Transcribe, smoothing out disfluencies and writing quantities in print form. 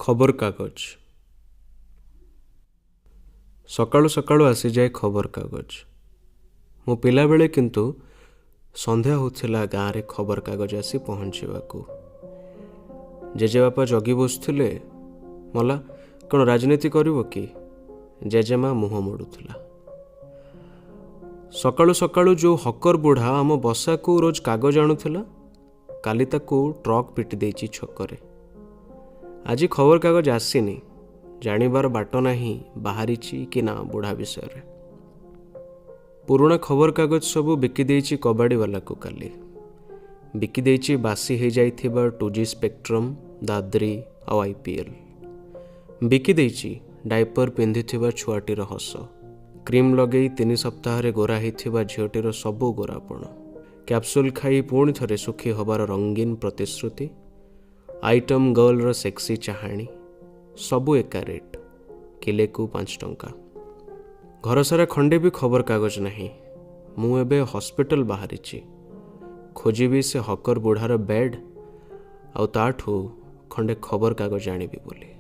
ଖବରକାଗଜ। ସକାଳୁ ସକାଳୁ ଆସିଯାଏ ଖବରକାଗଜ। ମୁଁ ପିଲାବେଳେ କିନ୍ତୁ ସନ୍ଧ୍ୟା ହେଉଥିଲା ଗାଁରେ ଖବରକାଗଜ ଆସି ପହଞ୍ଚିବାକୁ। ଜେଜେବାପା ଜଗି ବସୁଥିଲେ। ମଲା କ'ଣ ରାଜନୀତି କରିବ କି? ଜେଜେମା ମୁହଁ ମୋଡ଼ୁଥିଲା। ସକାଳୁ ସକାଳୁ ଯେଉଁ ହକର ବୁଢ଼ା ଆମ ବସାକୁ ରୋଜ କାଗଜ ଆଣୁଥିଲା, କାଲି ତାକୁ ଟ୍ରକ୍ ପିଟି ଦେଇଛି ଛକରେ। ଆଜି ଖବରକାଗଜ ଆସିନି, ଜାଣିବାର ବାଟ ନାହିଁ ବାହାରିଛି କି ନା ବୁଢ଼ା ବିଷୟରେ। ପୁରୁଣା ଖବରକାଗଜ ସବୁ ବିକିଦେଇଛି କବାଡ଼ିବାଲାକୁ କାଲି। ବିକିଦେଇଛି ବାସି ହେଇଯାଇଥିବା 2G ସ୍ପେକ୍ଟ୍ରମ୍, ଦାଦ୍ରି ଆଉ IPL। ବିକିଦେଇଛି ଡାଇପର ପିନ୍ଧିଥିବା ଛୁଆଟିର ହସ, କ୍ରିମ୍ ଲଗେଇ 3 ସପ୍ତାହରେ ଗୋରା ହେଇଥିବା ଝିଅଟିର ସବୁ ଗୋରାପଣ, କ୍ୟାପସୁଲ୍ ଖାଇ ପୁଣି ଥରେ ସୁଖୀ ହେବାର ରଙ୍ଗୀନ ପ୍ରତିଶ୍ରୁତି, ଆଇଟମ୍ ଗର୍ଲର ସେକ୍ସି ଚାହାଣୀ, ସବୁ ଏକା ରେଟ୍, କିଲେକୁ 5 ଟଙ୍କା। ଘରସାରା ଖଣ୍ଡେ ବି ଖବରକାଗଜ ନାହିଁ। ମୁଁ ଏବେ ହସ୍ପିଟାଲ ବାହାରିଛି। ଖୋଜିବି ସେ ହକର ବୁଢ଼ାର ବେଡ୍ ଆଉ ତାଠୁ ଖଣ୍ଡେ ଖବରକାଗଜ ଆଣିବି ବୋଲି।